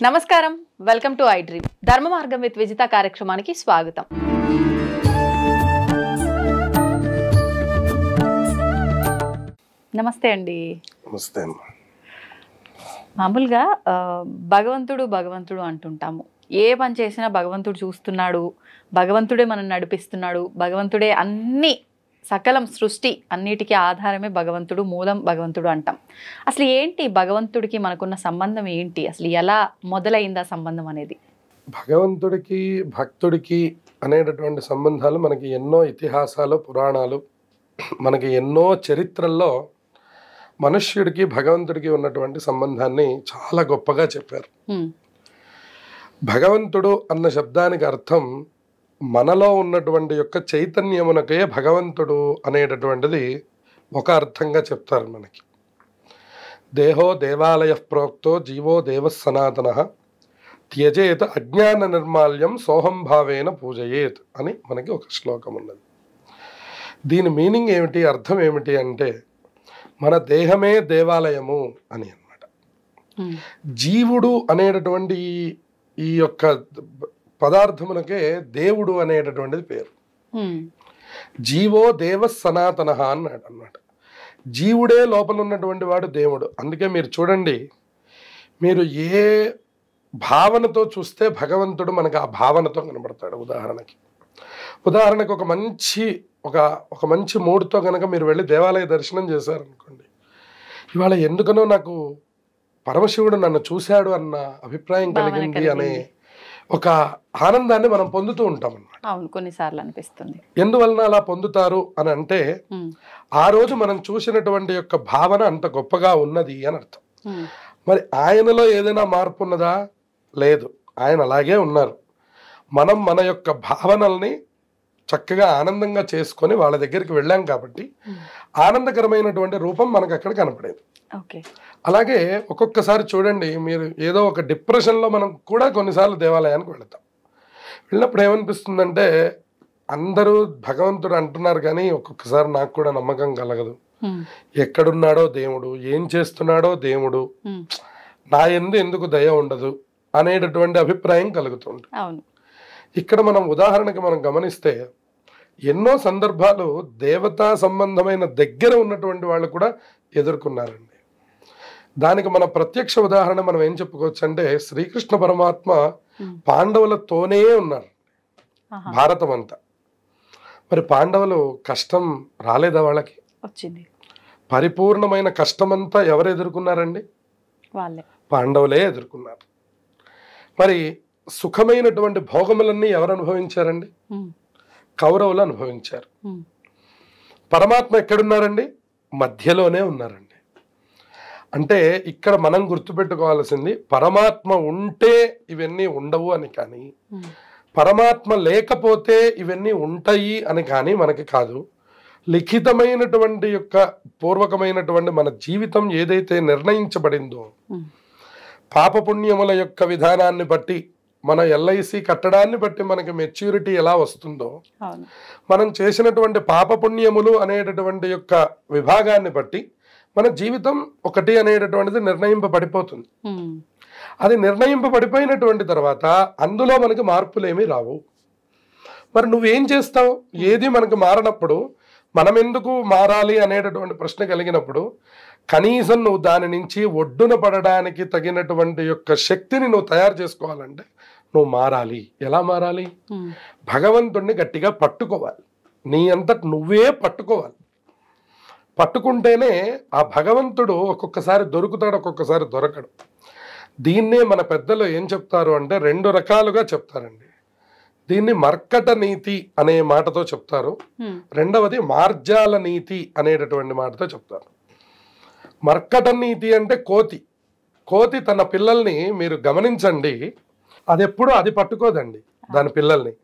నమస్కారం, welcome to I dream. ధర్మ మార్గం విత్ విజిత కార్యక్రమానికి స్వాగతం. నమస్తే అండి. నమస్తే. మామూలుగా భగవంతుడు భగవంతుడు అంటుంటాము. ఏ పని చేసినా భగవంతుడు చూస్తున్నాడు, భగవంతుడే మనం నడిపిస్తున్నాడు, భగవంతుడే అన్ని సకలం సృష్టి అన్నిటికీ ఆధారమే భగవంతుడు, మూలం భగవంతుడు అంటాం. అసలు ఏంటి భగవంతుడికి మనకున్న సంబంధం ఏంటి? అసలు ఎలా మొదలైందా సంబంధం అనేది? భగవంతుడికి భక్తుడికి అనేటటువంటి సంబంధాలు మనకి ఎన్నో ఇతిహాసాలు, పురాణాలు, మనకి ఎన్నో చరిత్రల్లో మనుష్యుడికి భగవంతుడికి ఉన్నటువంటి సంబంధాన్ని చాలా గొప్పగా చెప్పారు. భగవంతుడు అన్న శబ్దానికి అర్థం మనలో ఉన్నటువంటి యొక్క చైతన్యమునకే భగవంతుడు అనేటటువంటిది ఒక అర్థంగా చెప్తారు మనకి. దేహో దేవాలయ ప్రోక్తో జీవో దేవ సనాతన త్యజేత అజ్ఞాన నిర్మాల్యం సోహంభావేన పూజయేత్ అని మనకి ఒక శ్లోకం ఉన్నది. దీని మీనింగ్ ఏమిటి, అర్థం ఏమిటి అంటే మన దేహమే దేవాలయము అని అన్నమాట. జీవుడు అనేటటువంటి ఈ యొక్క పదార్థమునకే దేవుడు అనేటటువంటిది పేరు. జీవో దేవ సనాతన అన్నాడు అన్నమాట. జీవుడే లోపల ఉన్నటువంటి వాడు దేవుడు. అందుకే మీరు చూడండి, మీరు ఏ భావనతో చూస్తే భగవంతుడు మనకు ఆ భావనతో కనబడతాడు. ఉదాహరణకి ఒక మంచి మూడ్తో కనుక మీరు వెళ్ళి దేవాలయ దర్శనం చేశారనుకోండి, ఇవాళ ఎందుకనో నాకు పరమశివుడు నన్ను చూశాడు అన్న అభిప్రాయం కలిగింది అనే ఒక ఆనందాన్ని మనం పొందుతూ ఉంటాం అన్నమాట. అవును, కొన్నిసార్లు అనిపిస్తుంది. ఎందువలన అలా పొందుతారు అని అంటే ఆ రోజు మనం చూసినటువంటి యొక్క భావన అంత గొప్పగా ఉన్నది అని అర్థం. మరి ఆయనలో ఏదైనా మార్పు ఉన్నదా? లేదు, ఆయన అలాగే ఉన్నారు. మనం మన యొక్క భావనల్ని చక్కగా ఆనందంగా చేసుకొని వాళ్ళ దగ్గరికి వెళ్ళాం కాబట్టి ఆనందకరమైనటువంటి రూపం మనకు అక్కడ కనపడేది. అలాగే ఒక్కొక్కసారి చూడండి, మీరు ఏదో ఒక డిప్రెషన్లో మనం కూడా కొన్నిసార్లు దేవాలయానికి వెళ్ళినప్పుడు ఏమనిపిస్తుందంటే, అందరూ భగవంతుడు అంటున్నారు కానీ ఒక్కొక్కసారి నాకు కూడా నమ్మకం కలగదు. ఎక్కడున్నాడో దేవుడు, ఏం చేస్తున్నాడో దేవుడు, నా యందు ఎందుకు దయ ఉండదు అనేటటువంటి అభిప్రాయం కలుగుతుంది. ఇక్కడ మనం ఉదాహరణకి మనం గమనిస్తే ఎన్నో సందర్భాలు దేవతా సంబంధమైన దగ్గర ఉన్నటువంటి వాళ్ళు కూడా ఎదుర్కొన్నారండి. దానికి మన ప్రత్యక్ష ఉదాహరణ మనం ఏం చెప్పుకోవచ్చు అంటే, శ్రీకృష్ణ పరమాత్మ పాండవులతోనే ఉన్నారు భారతం అంతా. మరి పాండవులు కష్టం రాలేదా? వాళ్ళకి వచ్చింది. పరిపూర్ణమైన కష్టమంతా ఎవరు ఎదుర్కొన్నారండి? పాండవులే ఎదుర్కొన్నారు. మరి సుఖమైనటువంటి భోగములన్నీ ఎవరు అనుభవించారండి? కౌరవులు అనుభవించారు. పరమాత్మ ఎక్కడున్నారండి? మధ్యలోనే ఉన్నారండి. అంటే ఇక్కడ మనం గుర్తుపెట్టుకోవాల్సింది, పరమాత్మ ఉంటే ఇవన్నీ ఉండవు అని కానీ, పరమాత్మ లేకపోతే ఇవన్నీ ఉంటాయి అని కానీ మనకి కాదు. లిఖితమైనటువంటి యొక్క పూర్వకమైనటువంటి మన జీవితం ఏదైతే నిర్ణయించబడిందో, పాపపుణ్యముల యొక్క విధానాన్ని బట్టి, మన ఎల్ఐసి కట్టడాన్ని బట్టి మనకి మెచ్యూరిటీ ఎలా వస్తుందో, మనం చేసినటువంటి పాపపుణ్యములు అనేటటువంటి యొక్క విభాగాన్ని బట్టి మన జీవితం ఒకటి అనేటటువంటిది నిర్ణయింపబడిపోతుంది. అది నిర్ణయింపబడిపోయినటువంటి తర్వాత అందులో మనకి మార్పులేమీ రావు. మరి నువ్వేం చేస్తావు? ఏది మనకు మారనప్పుడు మనం ఎందుకు మారాలి అనేటటువంటి ప్రశ్న కలిగినప్పుడు, కనీసం నువ్వు దాని నుంచి ఒడ్డున పడడానికి తగినటువంటి యొక్క శక్తిని నువ్వు తయారు చేసుకోవాలంటే నువ్వు మారాలి. ఎలా మారాలి? భగవంతుణ్ణి గట్టిగా పట్టుకోవాలి. నీ అంతట నువ్వే పట్టుకోవాలి. పట్టుకుంటేనే ఆ భగవంతుడు ఒక్కొక్కసారి దొరుకుతాడు, ఒక్కొక్కసారి దొరకడు. దీన్నే మన పెద్దలు ఏం చెప్తారు అంటే, రెండు రకాలుగా చెప్తారండి. దీన్ని మర్కట నీతి అనే మాటతో చెప్తారు, రెండవది మార్జాల నీతి అనేటటువంటి మాటతో చెప్తారు. మర్కట నీతి అంటే కోతి తన పిల్లల్ని మీరు గమనించండి, అది ఎప్పుడు అది పట్టుకోదండి దాని పిల్లల్ని.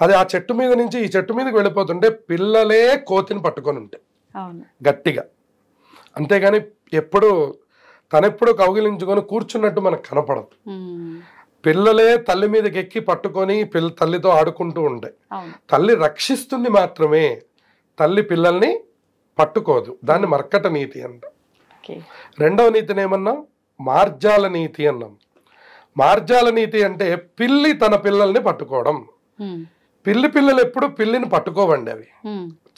అది ఆ చెట్టు మీద నుంచి ఈ చెట్టు మీదకి వెళ్ళిపోతుంటే పిల్లలే కోతిని పట్టుకొని ఉంటాయి గట్టిగా. అంతేగాని తనెప్పుడు కౌగిలించుకొని కూర్చున్నట్టు మనకు కనపడదు. పిల్లలే తల్లి మీదకి ఎక్కి పట్టుకొని తల్లితో ఆడుకుంటూ ఉంటాయి. తల్లి రక్షిస్తుంది మాత్రమే, తల్లి పిల్లల్ని పట్టుకోదు. దాన్ని మర్కట నీతి అంట. రెండవ నీతిని ఏమన్నా? మార్జాల నీతి అన్నాం. మార్జాల నీతి అంటే పిల్లి తన పిల్లల్ని పట్టుకోవడం. పిల్లలు ఎప్పుడు పిల్లిని పట్టుకోవండి, అవి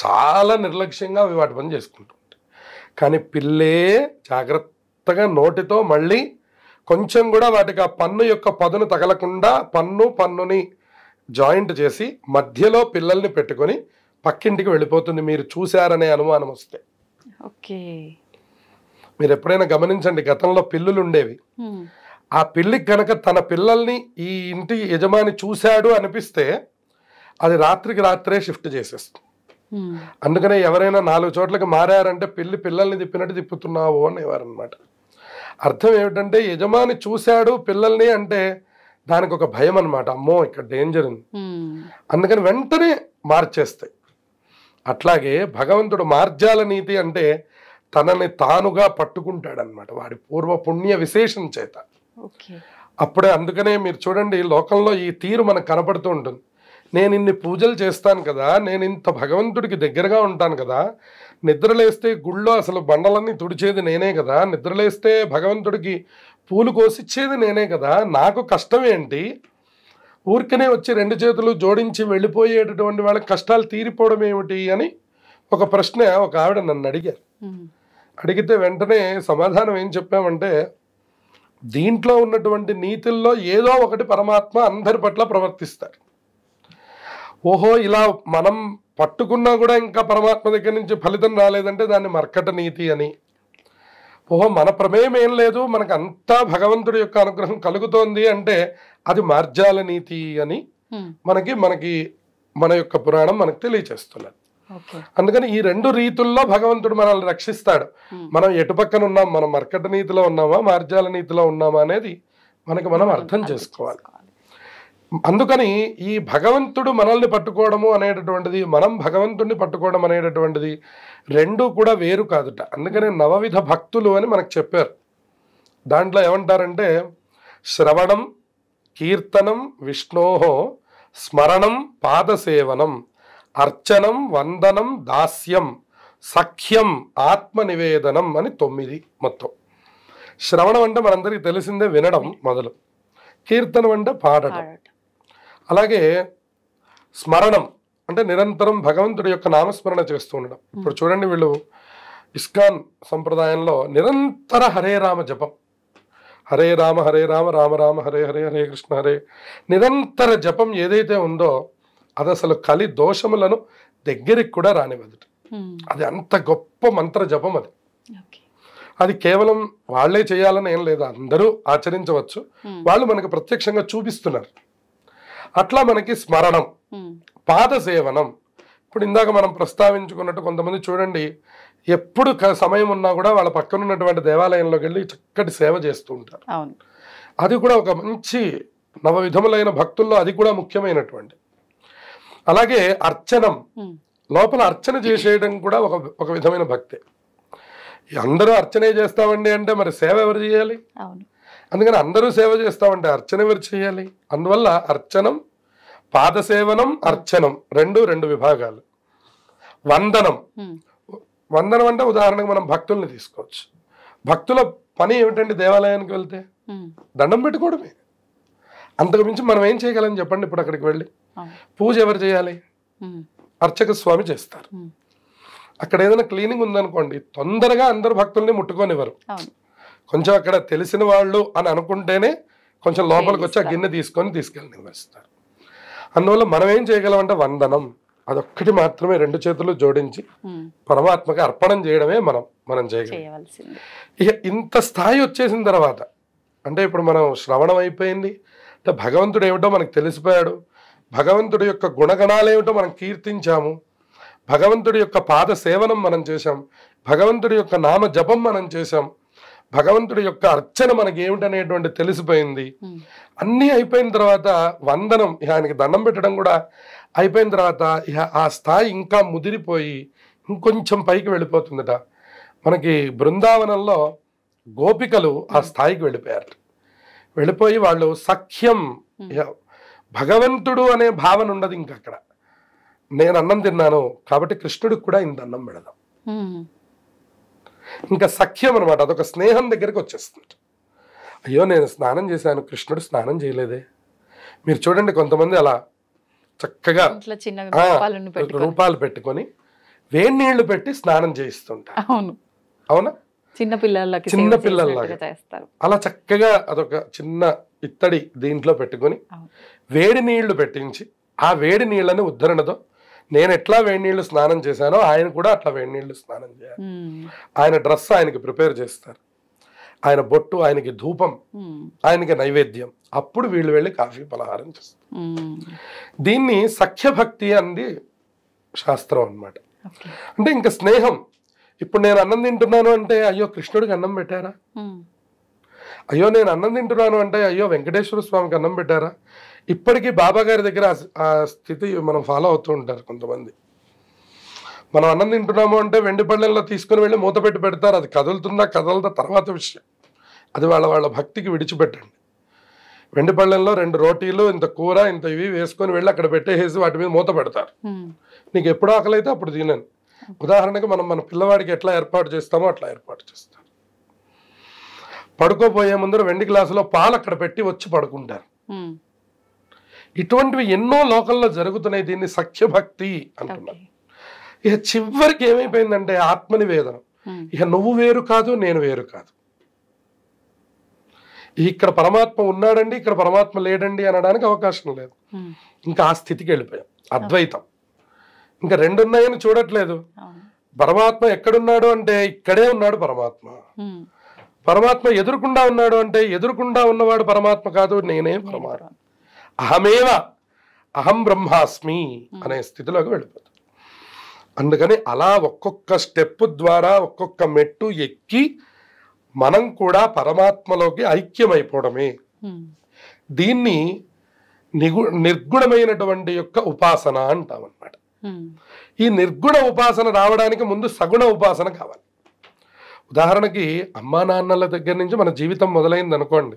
చాలా నిర్లక్ష్యంగా అవి వాటి పని చేసుకుంటుంటాయి. కానీ పిల్లే జాగ్రత్తగా నోటితో మళ్ళీ కొంచెం కూడా వాటికి ఆ పన్ను యొక్క పదును తగలకుండా పన్నుని జాయింట్ చేసి మధ్యలో పిల్లల్ని పెట్టుకొని పక్కింటికి వెళ్ళిపోతుంది, మీరు చూశారనే అనుమానం వస్తే. ఓకే, మీరు ఎప్పుడైనా గమనించండి, గతంలో పిల్లులు ఉండేవి. ఆ పిల్లికి కనుక తన పిల్లల్ని ఈ ఇంటి యజమాని చూశాడు అనిపిస్తే అది రాత్రికి రాత్రే షిఫ్ట్ చేసేస్తుంది. అందుకనే ఎవరైనా 4 చోట్లకి మారారంటే పిల్లల్ని తిప్పినట్టు తిప్పుతున్నావు అనేవారనమాట. అర్థం ఏమిటంటే యజమాని చూశాడు పిల్లల్ని అంటే దానికి ఒక భయం అనమాట, అమ్మో ఇక్కడ డేంజర్ ఉంది, అందుకని వెంటనే మార్చేస్తాయి. అట్లాగే భగవంతుడు మార్జాల నీతి అంటే తనని తానుగా పట్టుకుంటాడనమాట వాడి పూర్వ పుణ్య విశేషం చేత. అప్పుడే అందుకనే మీరు చూడండి, లోకంలో ఈ తీరు మనకు కనపడుతూ ఉంటుంది. నేను ఇన్ని పూజలు చేస్తాను కదా, నేను ఇంత భగవంతుడికి దగ్గరగా ఉంటాను కదా, నిద్రలేస్తే గుళ్ళో అసలు బండలన్నీ తుడిచేది నేనే కదా, నిద్రలేస్తే భగవంతుడికి పూలు కోసిచ్చేది నేనే కదా, నాకు కష్టం ఏంటి, ఊరికనే వచ్చి 2 చేతులు జోడించి వెళ్ళిపోయేటటువంటి వాళ్ళకి కష్టాలు తీరిపోవడం ఏమిటి అని ఒక ప్రశ్న ఒక ఆవిడ నన్ను అడిగారు. అడిగితే వెంటనే సమాధానం ఏం చెప్పామంటే, దీంట్లో ఉన్నటువంటి నీతుల్లో ఏదో ఒకటి పరమాత్మ అందరి పట్ల ప్రవర్తిస్తారు. ఓహో ఇలా మనం పట్టుకున్నా కూడా ఇంకా పరమాత్మ దగ్గర నుంచి ఫలితం రాలేదంటే దాన్ని మర్కట నీతి అని, ఓహో మన ప్రమేయం ఏం లేదు మనకు అంతా భగవంతుడి యొక్క అనుగ్రహం కలుగుతోంది అంటే అది మార్జాల నీతి అని మనకి మన యొక్క పురాణం మనకు తెలియచేస్తున్నది. అందుకని ఈ 2 రీతుల్లో భగవంతుడు మనల్ని రక్షిస్తాడు. మనం ఎటు పక్కన ఉన్నాం, మనం మర్కట నీతిలో ఉన్నామా మార్జాల నీతిలో ఉన్నామా అనేది మనం అర్థం చేసుకోవాలి. అందుకని ఈ భగవంతుడు మనల్ని పట్టుకోవడము అనేటటువంటిది, మనం భగవంతుడిని పట్టుకోవడం అనేటటువంటిది 2 కూడా వేరు కాదుట. అందుకని 9 భక్తులు అని మనకు చెప్పారు. దాంట్లో ఏమంటారంటే శ్రవణం, కీర్తనం, విష్ణోహో స్మరణం, పాదసేవనం, అర్చనం, వందనం, దాస్యం, సఖ్యం, ఆత్మనివేదనం అని 9 మొత్తం. శ్రవణం అంటే మనందరికీ తెలిసిందే వినడం మొదలు, కీర్తనం అంటే పాడటం, అలాగే స్మరణం అంటే నిరంతరం భగవంతుడి యొక్క నామస్మరణ చేస్తూ ఉండడం. ఇప్పుడు చూడండి, వీళ్ళు ఇస్కాన్ సంప్రదాయంలో నిరంతర హరే రామ జపం, హరే రామ రామ రామ హరే హరే, హరే కృష్ణ హరే, నిరంతర జపం ఏదైతే ఉందో అది అసలు కలి దోషములను దగ్గరికి కూడా రానివ్వదు. అది అంత గొప్ప మంత్ర జపం. అది కేవలం వాళ్లే చేయాలని ఏం లేదు, అందరూ ఆచరించవచ్చు. వాళ్ళు మనకు ప్రత్యక్షంగా చూపిస్తున్నారు. అట్లా మనకి స్మరణం, పాదసేవనం. ఇప్పుడు ఇందాక మనం ప్రస్తావించుకున్నట్టు కొంతమంది చూడండి, ఎప్పుడు సమయం ఉన్నా కూడా వాళ్ళ పక్కన ఉన్నటువంటి దేవాలయంలోకి వెళ్ళి చక్కటి సేవ చేస్తూ ఉంటారు. అది కూడా ఒక మంచి 9 విధములైన భక్తుల్లో అది కూడా ముఖ్యమైనటువంటి. అలాగే అర్చనం, లోపల అర్చన చేసేయడం కూడా ఒక విధమైన భక్తే. అందరూ అర్చనే చేస్తామండి అంటే మరి సేవ ఎవరు చేయాలి? అందుకని అందరూ సేవ చేస్తామంటే అర్చన ఎవరు చేయాలి? అందువల్ల అర్చనం, పాదసేవనం, అర్చనం 2 విభాగాలు. వందనం, వందనం అంటే ఉదాహరణకు మనం భక్తుల్ని తీసుకోవచ్చు. భక్తుల పని ఏమిటండి? దేవాలయానికి వెళ్తే దండం పెట్టుకోవడమే, అంతకు మించి మనం ఏం చేయగలం చెప్పండి? ఇప్పుడు అక్కడికి వెళ్ళి పూజ ఎవరు చేయాలి? అర్చక స్వామి చేస్తారు. అక్కడ ఏదైనా క్లీనింగ్ ఉందనుకోండి, తొందరగా అందరు భక్తుల్ని ముట్టుకోనివ్వరు. కొంచెం అక్కడ తెలిసిన వాళ్ళు అని అనుకుంటేనే కొంచెం లోపలికి వచ్చి ఆ గిన్నె తీసుకెళ్ళి వేస్తారు. అందువల్ల మనం ఏం చేయగలం అంటే వందనం, అదొక్కటి మాత్రమే 2 చేతులు జోడించి పరమాత్మకి అర్పణం చేయడమే మనం చేయగలం. ఇక ఇంత స్థాయి వచ్చేసిన తర్వాత అంటే ఇప్పుడు మనం శ్రవణం అయిపోయింది అంటే భగవంతుడు ఏమిటో మనకు తెలిసిపోయాడు, భగవంతుడి యొక్క గుణగణాలు ఏమిటో మనం కీర్తించాము, భగవంతుడి యొక్క పాద సేవనం మనం చేశాం, భగవంతుడి యొక్క నామ జపం మనం చేశాం, భగవంతుడి యొక్క అర్చన మనకి ఏమిటనేటువంటి తెలిసిపోయింది. అన్నీ అయిపోయిన తర్వాత వందనం, ఆయనకి దండం పెట్టడం కూడా అయిపోయిన తర్వాత ఆ స్థాయి ఇంకా ముదిరిపోయి ఇంకొంచెం పైకి వెళ్ళిపోతుందట. మనకి బృందావనంలో గోపికలు ఆ స్థాయికి వెళ్ళిపోయారు. వెళ్ళిపోయి వాళ్ళు సఖ్యం, భగవంతుడు అనే భావన ఉండదు ఇంకా అక్కడ. నేను అన్నం తిన్నాను కాబట్టి కృష్ణుడికి కూడా ఇంత అన్నం పెడదాం, ఇంకా సఖ్యం అనమాట. అదొక స్నేహం దగ్గరికి వచ్చేస్తుంది. అయ్యో నేను స్నానం చేశాను, కృష్ణుడు స్నానం చేయలేదే. మీరు చూడండి కొంతమంది అలా చక్కగా ఇంట్లో చిన్న రూపాలు పెట్టుకొని వేడి నీళ్లు పెట్టి స్నానం చేయిస్తుంటారు. అవునా? చిన్న పిల్లలలాగా చేస్తారు. అలా చక్కగా అదొక చిన్న ఇత్తడి దీంట్లో పెట్టుకొని వేడి నీళ్లు పెట్టించి ఆ వేడి నీళ్ళని ఉద్ధరణతో నేను ఎట్లా వేడి నీళ్లు స్నానం చేశానో ఆయన కూడా అట్లా వేడి నీళ్లు స్నానం చేయాలి. ఆయన డ్రెస్ ఆయనకి ప్రిపేర్ చేస్తారు, ఆయన బొట్టు, ఆయనకి ధూపం, ఆయనకి నైవేద్యం. అప్పుడు వీళ్ళు వెళ్ళి కాఫీ పలహారం చేస్తారు. దీన్ని సఖ్యభక్తి అంది శాస్త్రం అన్నమాట. అంటే ఇంకా స్నేహం. ఇప్పుడు నేను అన్నం తింటున్నాను అంటే అయ్యో కృష్ణుడికి అన్నం పెట్టారా, అయ్యో నేను అన్నం తింటున్నాను అంటే అయ్యో వెంకటేశ్వర స్వామికి అన్నం పెట్టారా. ఇప్పటికీ బాబా గారి దగ్గర ఆ స్థితి మనం ఫాలో అవుతూ ఉంటారు కొంతమంది. మనం అన్నం తింటున్నాము అంటే వెండి పళ్ళెంలో తీసుకుని వెళ్ళి మూత పెట్టి పెడతారు. అది కదులుతుందా కదలదా తర్వాత విషయం, అది వాళ్ళ భక్తికి విడిచిపెట్టండి. వెండి పళ్ళెంలో 2 రోటీలు, ఇంత కూర, ఇంత ఇవి వేసుకొని వెళ్ళి అక్కడ పెట్టేసి వాటి మీద మూత పెడతారు. నీకు ఎప్పుడు ఆకలి అయితే అప్పుడు తినను. ఉదాహరణకి మనం మన పిల్లవాడికి ఎట్లా ఏర్పాటు చేస్తామో అట్లా ఏర్పాటు చేస్తాం. పడుకోపోయే ముందర వెండి గ్లాసులో పాలు అక్కడ పెట్టి వచ్చి పడుకుంటారు. ఇటువంటివి ఎన్నో లోకల్లో జరుగుతున్నాయి. దీన్ని సఖ్యభక్తి అంటున్నారు. ఇక చివరికి ఏమైపోయిందంటే ఆత్మనివేదనం. ఇక నువ్వు వేరు కాదు, నేను వేరు కాదు. ఇక్కడ పరమాత్మ ఉన్నాడండి, ఇక్కడ పరమాత్మ లేడండి అనడానికి అవకాశం లేదు. ఇంకా ఆ స్థితికి వెళ్ళిపోయాం. అద్వైతం. ఇంకా 2 ఉన్నాయని చూడట్లేదు. పరమాత్మ ఎక్కడున్నాడు అంటే ఇక్కడే ఉన్నాడు పరమాత్మ. పరమాత్మ ఎదురుకుండా ఉన్నాడు అంటే ఎదురుకుండా ఉన్నవాడు పరమాత్మ కాదు, నేనే పరమాత్మ. అహమేవ అహం బ్రహ్మాస్మి అనే స్థితిలోకి వెళ్ళిపోతుంది. అందుకని అలా ఒక్కొక్క స్టెప్ ద్వారా ఒక్కొక్క మెట్టు ఎక్కి మనం కూడా పరమాత్మలోకి ఐక్యమైపోవడమే. దీన్ని నిర్గుణమైనటువంటి యొక్క ఉపాసన అంటామన్నమాట. ఈ నిర్గుణ ఉపాసన రావడానికి ముందు సగుణ ఉపాసన కావాలి. ఉదాహరణకి అమ్మా నాన్నల దగ్గర నుంచి మన జీవితం మొదలైంది అనుకోండి.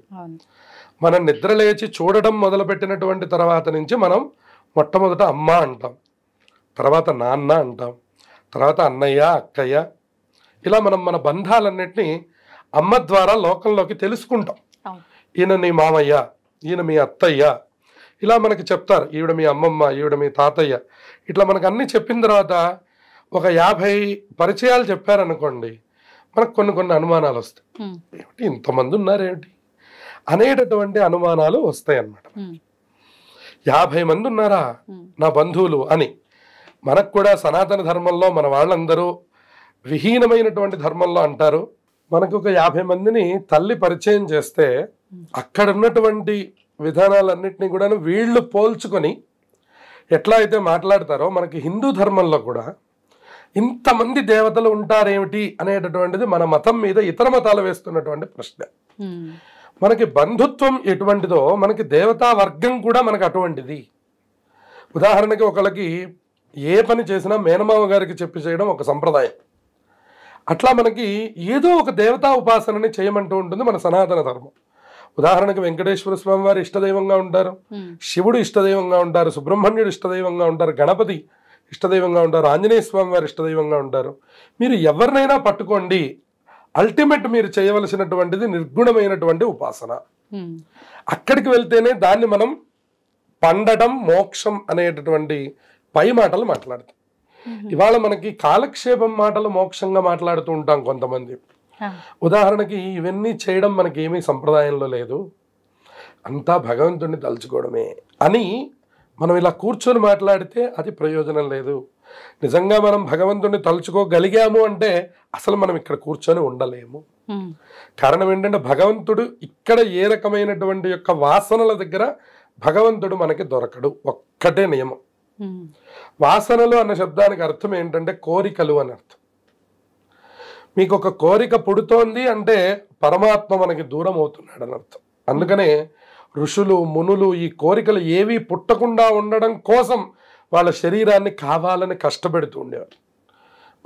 మనం నిద్ర లేచి చూడడం మొదలుపెట్టినటువంటి తర్వాత నుంచి మనం మొట్టమొదట అమ్మ అంటాం, తర్వాత నాన్న అంటాం, తర్వాత అన్నయ్య, అక్కయ్య. ఇలా మనం మన బంధాలన్నిటినీ అమ్మ ద్వారా లోకంలోకి తెలుసుకుంటాం. ఈయన నీ మామయ్య, ఈయన మీ అత్తయ్య, ఇలా మనకి చెప్తారు. ఈవిడ మీ అమ్మమ్మ, ఈవిడ మీ తాతయ్య. ఇట్లా మనకు అన్నీ చెప్పిన తర్వాత ఒక 50 పరిచయాలు చెప్పారనుకోండి, మనకు కొన్ని అనుమానాలు వస్తాయి. ఏమిటి ఇంతమంది ఉన్నారేమిటి అనేటటువంటి అనుమానాలు వస్తాయి అన్నమాట. 50 మంది ఉన్నారా నా బంధువులు అని. మనకు కూడా సనాతన ధర్మంలో మన వాళ్ళందరూ విహీనమైనటువంటి ధర్మంలో అంటారు. మనకు ఒక 50 మందిని తల్లి పరిచయం చేస్తే అక్కడ ఉన్నటువంటి విధానాలన్నింటినీ కూడా వీళ్ళు పోల్చుకొని ఎట్లా అయితే మాట్లాడతారో మనకి హిందూ ధర్మంలో కూడా ఇంతమంది దేవతలు ఉంటారేమిటి అనేటటువంటిది మన మతం మీద ఇతర మతాలు వేస్తున్నటువంటి ప్రశ్న. మనకి బంధుత్వం ఎటువంటిదో మనకి దేవతా వర్గం కూడా మనకు అటువంటిది. ఉదాహరణకి ఒకళ్ళకి ఏ పని చేసినా మేనమామ గారికి చెప్పి చేయడం ఒక సంప్రదాయం. అట్లా మనకి ఏదో ఒక దేవతా ఉపాసనని చేయమంటూ ఉంటుంది మన సనాతన ధర్మం. ఉదాహరణకి వెంకటేశ్వర స్వామి వారు ఇష్టదైవంగా ఉంటారు, శివుడు ఇష్టదైవంగా ఉంటారు, సుబ్రహ్మణ్యుడు ఇష్టదైవంగా ఉంటారు, గణపతి ఇష్టదైవంగా ఉంటారు, ఆంజనేయ స్వామి వారు ఇష్టదైవంగా ఉంటారు. మీరు ఎవరినైనా పట్టుకోండి, అల్టిమేట్ మీరు చేయవలసినటువంటిది నిర్గుణమైనటువంటి ఉపాసన. అక్కడికి వెళ్తేనే దాన్ని మనం పండటం మోక్షం అనేటటువంటి పై మాటలు మాట్లాడతాం. ఇవాళ మనకి కాలక్షేపం మాటలు మోక్షంగా మాట్లాడుతూ ఉంటాం కొంతమంది. ఉదాహరణకి ఇవన్నీ చేయడం మనకి ఏమీ సంప్రదాయంలో లేదు, అంతా భగవంతుడిని తలుచుకోవడమే అని మనం ఇలా కూర్చొని మాట్లాడితే అది ప్రయోజనం లేదు. నిజంగా మనం భగవంతుడిని తలుచుకోగలిగాము అంటే అసలు మనం ఇక్కడ కూర్చొని ఉండలేము. కారణం ఏంటంటే భగవంతుడు ఇక్కడ ఏ రకమైనటువంటి యొక్క వాసనల దగ్గర భగవంతుడు మనకి దొరకడు. ఒక్కటే నియమం. వాసనలు అన్న శబ్దానికి అర్థం ఏంటంటే కోరికలు అని అర్థం. మీకు ఒక కోరిక పుడుతోంది అంటే పరమాత్మ మనకి దూరం అవుతున్నాడు అని అర్థం. అందుకనే ఋషులు మునులు ఈ కోరికలు ఏవి పుట్టకుండా ఉండడం కోసం వాళ్ళ శరీరాన్ని కావాలని కష్టపెడుతూ ఉండేవారు.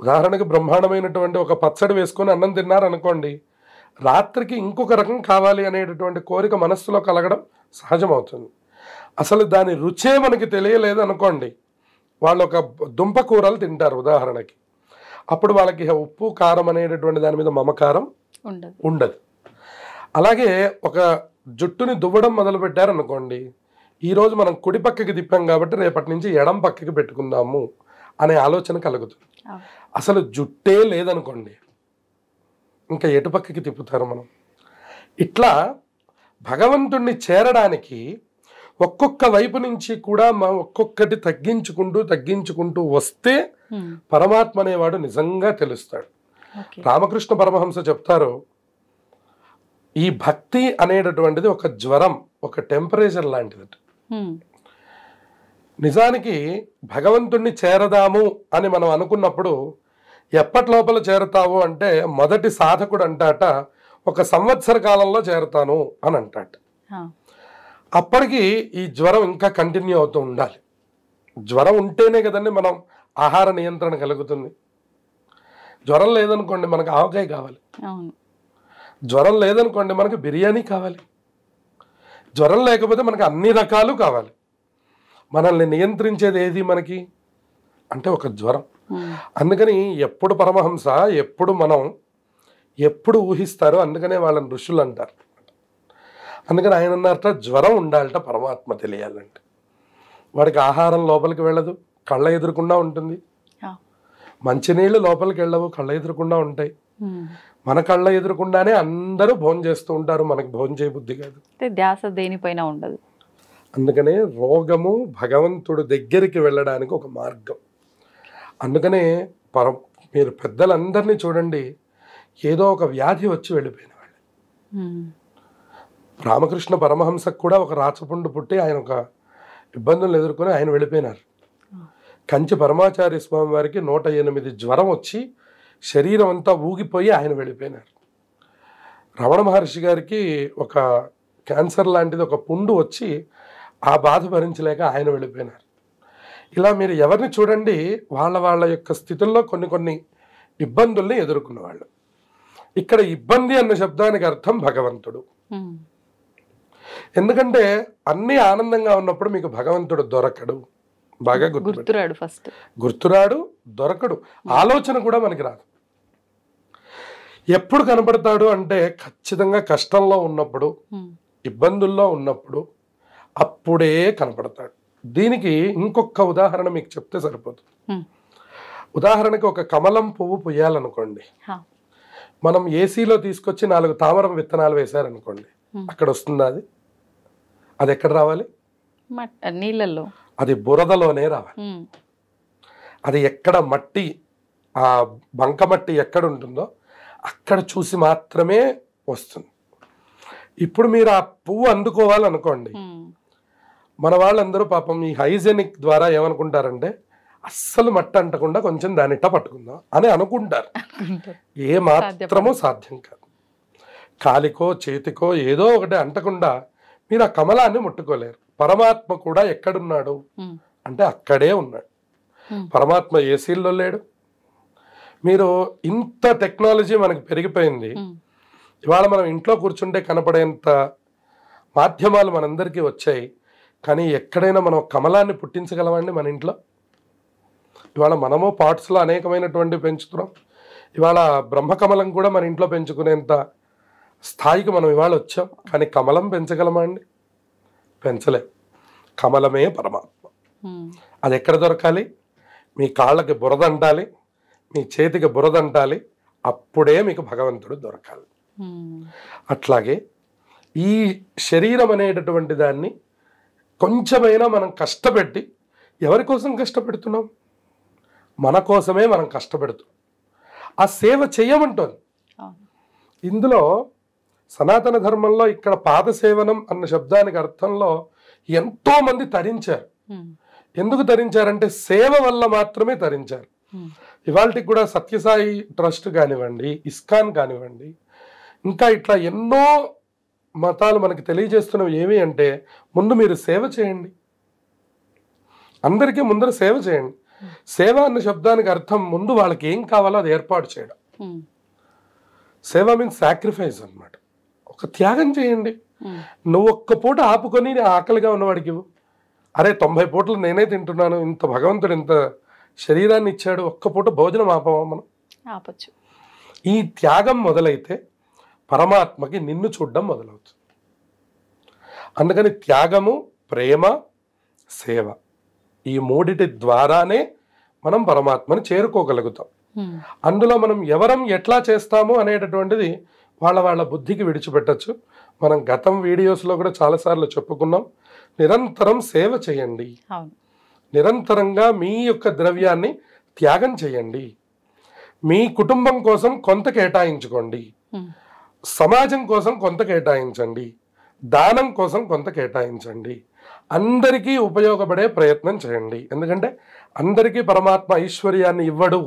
ఉదాహరణకి బ్రహ్మాండమైనటువంటి ఒక పచ్చడి వేసుకొని అన్నం తిన్నారనుకోండి, రాత్రికి ఇంకొక రకం కావాలి అనేటటువంటి కోరిక మనస్సులో కలగడం సహజమవుతుంది. అసలు దాని రుచే మనకి తెలియలేదు అనుకోండి, వాళ్ళు ఒక దుంప కూరలు తింటారు ఉదాహరణకి, అప్పుడు వాళ్ళకి ఉప్పు కారం అనేటటువంటి దాని మీద మమకారం ఉండదు. అలాగే ఒక జుట్టుని దువ్వడం మొదలు పెట్టారనుకోండి, ఈరోజు మనం కుడి పక్కకి తిప్పాం కాబట్టి రేపటి నుంచి ఎడం పక్కకి పెట్టుకుందాము అనే ఆలోచన కలుగుతుంది. అసలు జుట్టే లేదనుకోండి, ఇంకా ఎటు పక్కకి తిప్పుతారు మనం? ఇట్లా భగవంతుణ్ణి చేరడానికి ఒక్కొక్క వైపు నుంచి కూడా ఒక్కొక్కటి తగ్గించుకుంటూ వస్తే పరమాత్మ అనేవాడు నిజంగా తెలుస్తాడు. రామకృష్ణ పరమహంస చెప్తారు, ఈ భక్తి అనేటటువంటిది ఒక జ్వరం, ఒక టెంపరేచర్ లాంటిది. నిజానికి భగవంతుణ్ణి చేరదాము అని మనం అనుకున్నప్పుడు ఎప్పటి లోపల చేరతావు అంటే, మొదటి సాధకుడు అంటాట 1 సంవత్సర కాలంలో చేరతాను అని అంటాట. అప్పటికి ఈ జ్వరం ఇంకా కంటిన్యూ అవుతూ ఉండాలి. జ్వరం ఉంటేనే కదండి మనం ఆహార నియంత్రణ కలుగుతుంది. జ్వరం లేదనుకోండి మనకు ఆవకాయ కావాలి, జ్వరం లేదనుకోండి మనకు బిర్యానీ కావాలి, జ్వరం లేకపోతే మనకు అన్ని రకాలు కావాలి. మనల్ని నియంత్రించేది ఏది మనకి అంటే ఒక జ్వరం. అందుకని ఎప్పుడు పరమహంస ఎప్పుడు ఊహిస్తారో అందుకనే వాళ్ళని ఋషులు అంటారు. అందుకని ఆయన అన్నారట, జ్వరం ఉండాలట పరమాత్మ తెలియాలంటే. వాడికి ఆహారం లోపలికి వెళ్ళదు, కళ్ళ ఎదురుకుండా ఉంటుంది. మంచినీళ్ళు లోపలికి వెళ్ళవు, కళ్ళ ఎదురుకుండా ఉంటాయి. మన కళ్ళ ఎదురుకుండానే అందరూ భోజనం చేస్తూ ఉంటారు, మనకు భోజనం చేయబుద్ధి కాదు, ధ్యాస దేనిపైన ఉండదు. అందుకనే రోగము భగవంతుడు దగ్గరికి వెళ్ళడానికి ఒక మార్గం. అందుకనే మీరు పెద్దలందరినీ చూడండి, ఏదో ఒక వ్యాధి వచ్చి వెళ్ళిపోయిన వాళ్ళు. రామకృష్ణ పరమహంసకు కూడా ఒక రాచపుండు పుట్టి ఆయన ఒక ఇబ్బందులు ఎదుర్కొని ఆయన వెళ్ళిపోయినారు. కంచి పరమాచార్య స్వామి వారికి 108 జ్వరం వచ్చి శరీరం అంతా ఊగిపోయి ఆయన వెళ్ళిపోయినారు. రమణ మహర్షి గారికి ఒక క్యాన్సర్ లాంటిది ఒక పుండు వచ్చి ఆ బాధ భరించలేక ఆయన వెళ్ళిపోయినారు. ఇలా మీరు ఎవరిని చూడండి, వాళ్ళ యొక్క స్థితుల్లో కొన్ని ఇబ్బందుల్ని ఎదుర్కొన్న వాళ్ళు. ఇక్కడ ఇబ్బంది అన్న శబ్దానికి అర్థం భగవంతుడు. ఎందుకంటే అన్ని ఆనందంగా ఉన్నప్పుడు మీకు భగవంతుడు దొరకడు. బాగా గుర్తురాడు, ఫస్ట్ గుర్తురాడు, దొరకడు, ఆలోచన కూడా మనకి రాదు. ఎప్పుడు కనపడతాడు అంటే ఖచ్చితంగా కష్టంలో ఉన్నప్పుడు, ఇబ్బందుల్లో ఉన్నప్పుడు అప్పుడే కనపడతాడు. దీనికి ఇంకొక ఉదాహరణ మీకు చెప్తే సరిపోతుంది. ఉదాహరణకి ఒక కమలం పువ్వు పుయ్యాలనుకోండి, మనం ఏసీలో తీసుకొచ్చి 4 తామరం విత్తనాలు వేశారనుకోండి, అక్కడ వస్తుందా? అది ఎక్కడ రావాలి? నీళ్ళల్లో, అది బురదలోనే రావాలి. అది ఎక్కడ మట్టి, ఆ బంకమట్టి ఎక్కడ ఉంటుందో అక్కడ చూసి మాత్రమే వస్తుంది. ఇప్పుడు మీరు ఆ పువ్వు అందుకోవాలనుకోండి, మన వాళ్ళందరూ పాపం ఈ హైజెనిక్ ద్వారా ఏమనుకుంటారంటే, అస్సలు మట్టి అంటకుండా కొంచెం దానిట్ట పట్టుకుందాం అని అనుకుంటారు. ఏ మాత్రమూ సాధ్యం కాదు. కాలికో చేతికో ఏదో ఒకటి అంటకుండా మీరు ఆ కమలాన్ని ముట్టుకోలేరు. పరమాత్మ కూడా ఎక్కడున్నాడు అంటే అక్కడే ఉన్నాడు. పరమాత్మ ఏసీల్లో లేడు. మీరు ఇంత టెక్నాలజీ మనకు పెరిగిపోయింది, ఇవాళ మనం ఇంట్లో కూర్చుంటే కనపడేంత మాధ్యమాలు మనందరికీ వచ్చాయి. కానీ ఎక్కడైనా మనం కమలాన్ని పుట్టించగలమండి మన ఇంట్లో? ఇవాళ మనము పాట్స్లో అనేకమైనటువంటి పెంచుతున్నాం. ఇవాళ బ్రహ్మకమలం కూడా మన ఇంట్లో పెంచుకునేంత స్థాయికి మనం ఇవాళ వచ్చాం. కానీ కమలం పెంచగలమా అండి? పెంచలేం. కమలమే పరమాత్మ. అది ఎక్కడ దొరకాలి? మీ కాళ్ళకి బురద అంటాలి, మీ చేతికి బురద అంటాలి, అప్పుడే మీకు భగవంతుడు దొరకాలి. అట్లాగే ఈ శరీరం అనేటటువంటి దాన్ని కొంచెమైనా మనం కష్టపెట్టి, ఎవరి కోసం కష్టపెడుతున్నాం? మన కోసమే మనం కష్టపెడుతున్నాం. ఆ సేవ చేయమంటోంది. ఇందులో సనాతన ధర్మంలో ఇక్కడ పాదసేవనం అన్న శబ్దానికి అర్థంలో ఎంతో మంది తరించారు. ఎందుకు తరించారంటే సేవ వల్ల మాత్రమే తరించారు. ఇవాళకి కూడా సత్యసాయి ట్రస్ట్ కానివ్వండి, ఇస్కాన్ కానివ్వండి, ఇంకా ఇట్లా ఎన్నో మతాలు మనకి తెలియజేస్తున్నవి ఏమి అంటే, ముందు మీరు సేవ చేయండి, అందరికీ ముందర సేవ చేయండి. సేవ అన్న శబ్దానికి అర్థం ముందు వాళ్ళకి ఏం కావాలో అది ఏర్పాటు చేయడం. సేవ మీన్స్ సాక్రిఫైస్ అన్నమాట. ఒక త్యాగం చేయండి. నువ్వు ఒక్క పూట ఆపుకొని ఆకలిగా ఉన్నవాడికి ఇవ్వు. అరే 90 పూటలు నేనే తింటున్నాను, ఇంత భగవంతుడు ఇంత శరీరాన్ని ఇచ్చాడు, ఒక్క పూట భోజనం ఆపమా మనం? ఆపచ్చు. ఈ త్యాగం మొదలైతే పరమాత్మకి నిన్ను చూడడం మొదలవుతుంది. అందుకని త్యాగము, ప్రేమ, సేవ ఈ మూడిటి ద్వారానే మనం పరమాత్మని చేరుకోగలుగుతాం. అందులో మనం ఎవరం ఎట్లా చేస్తాము అనేటటువంటిది వాళ్ళ బుద్ధికి విడిచిపెట్టచ్చు. మనం గతం వీడియోస్లో కూడా చాలాసార్లు చెప్పుకున్నాం. నిరంతరం సేవ చేయండి, నిరంతరంగా మీ యొక్క ద్రవ్యాన్ని త్యాగం చేయండి, మీ కుటుంబం కోసం కొంత కేటాయించుకోండి, సమాజం కోసం కొంత కేటాయించండి, దానం కోసం కొంత కేటాయించండి, అందరికీ ఉపయోగపడే ప్రయత్నం చేయండి. ఎందుకంటే అందరికీ పరమాత్మ ఐశ్వర్యాన్ని ఇవ్వడు.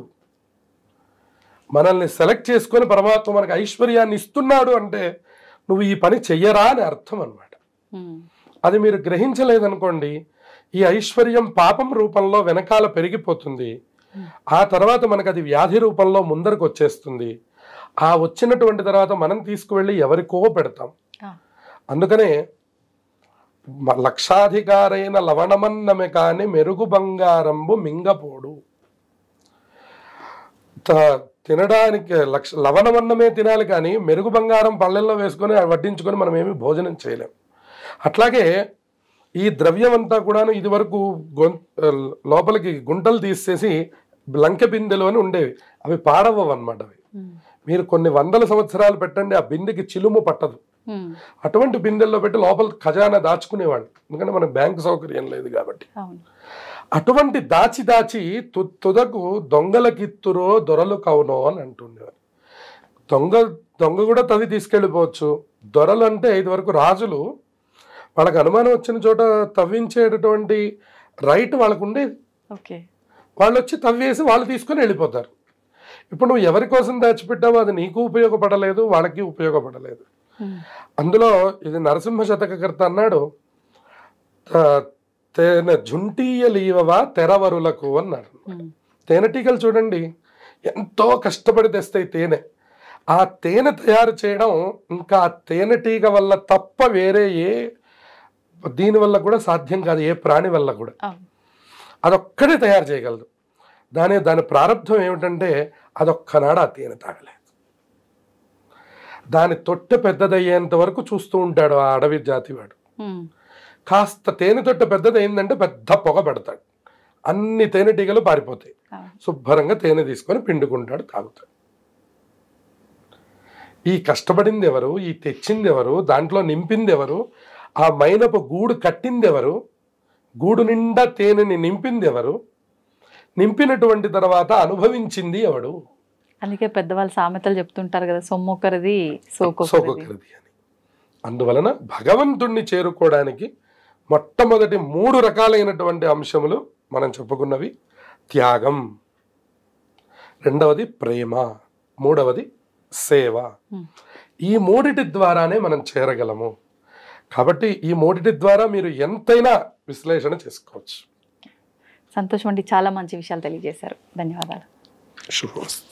మనల్ని సెలెక్ట్ చేసుకొని పరమాత్మ మనకు ఐశ్వర్యాన్ని ఇస్తున్నాడు అంటే నువ్వు ఈ పని చెయ్యరా అని అర్థం అన్నమాట. అది మీరు గ్రహించలేదనుకోండి, ఈ ఐశ్వర్యం పాపం రూపంలో వెనకాల పెరిగిపోతుంది. ఆ తర్వాత మనకు అది వ్యాధి రూపంలో ముందరకు వచ్చేస్తుంది. ఆ వచ్చినటువంటి తర్వాత మనం తీసుకువెళ్ళి ఎవరికో పెడతాం. అందుకనే లక్షాధికారైన లవణమన్నమే కాని మెరుగు బంగారంబు మింగపోడు. తినడానికి లవణమన్నమే తినాలి, కానీ మెరుగు బంగారం పళ్ళెల్లో వేసుకొని వడ్డించుకొని మనం ఏమి భోజనం చేయలేం. అట్లాగే ఈ ద్రవ్యం అంతా కూడాను ఇది వరకు లోపలికి గుంటలు తీసేసి లంకె బిందెలు అని ఉండేవి, అవి పాడవవు అన్నమాట. అవి మీరు కొన్ని వందల సంవత్సరాలు పెట్టండి, ఆ బిందెకి చిలుము పట్టదు. అటువంటి బిందెల్లో పెట్టి లోపల ఖజానా దాచుకునేవాళ్ళు, ఎందుకంటే మనకు బ్యాంకు సౌకర్యం లేదు కాబట్టి. అటువంటి దాచి తుదకు దొంగలకిత్తురో దొరలు కవునో అని అంటుండేవారు. దొంగ కూడా తవ్వి తీసుకెళ్ళిపోవచ్చు. దొరలు అంటే ఇది వరకు రాజులు, వాళ్ళకి అనుమానం వచ్చిన చోట తవ్వించేటటువంటి రైట్ వాళ్ళకు ఉండేది. వాళ్ళు వచ్చి తవ్వేసి వాళ్ళు తీసుకొని వెళ్ళిపోతారు. ఇప్పుడు నువ్వు ఎవరి కోసం దాచిపెట్టావో అది నీకు ఉపయోగపడలేదు, వాళ్ళకి ఉపయోగపడలేదు. అందులో ఇది నరసింహ శతకకర్త అన్నాడు, తేనె జుంటీయలీవవా తెరవరులకు అన్నాడు. తేనెటీగలు చూడండి ఎంతో కష్టపడి తెస్తాయి తేనె. ఆ తేనె తయారు చేయడం ఇంకా తేనెటీగ వల్ల తప్ప వేరే దీని వల్ల కూడా సాధ్యం కాదు, ఏ ప్రాణి వల్ల కూడా. అదొక్కడే తయారు చేయగలదు. దాని ప్రారంభం ఏమిటంటే అదొక్కనాడు ఆ తేనె తాగలేదు. దాని తొట్టె పెద్దదయ్యేంత వరకు చూస్తూ ఉంటాడు ఆ అడవి జాతివాడు. కాస్త తేనె తొట్టె పెద్దదైందంటే పెద్ద పొగ పెడతాడు, అన్ని తేనెటీగలు పారిపోతాయి. శుభ్రంగా తేనె తీసుకొని పిండుకుంటాడు, తాగుతాడు. ఈ కష్టపడింది ఎవరు, ఈ తెచ్చింది ఎవరు, దాంట్లో నింపింది ఎవరు, ఆ మైనపు గూడు కట్టింది ఎవరు, గూడు నిండా తేనెని నింపింది ఎవరు, నింపినటువంటి తర్వాత అనుభవించింది ఎవడు. అందుకే పెద్దవాళ్ళు సామెతలు చెప్తుంటారు కదా, సొమ్మొక్కరిది సోకొక్కరిది అని. అందువలన భగవంతుణ్ణి చేరుకోవడానికి మొట్టమొదటి 3 రకాలైనటువంటి అంశములు మనం చెప్పుకున్నవి: త్యాగం, రెండవది ప్రేమ, మూడవది సేవ. ఈ 3 ద్వారానే మనం చేరగలము. కాబట్టి ఈ 3 ద్వారా మీరు ఎంతైనా విశ్లేషణ చేసుకోవచ్చు. సంతోషం అండి, చాలా మంచి విషయాలు తెలియజేశారు. ధన్యవాదాలు. శుభమస్తు.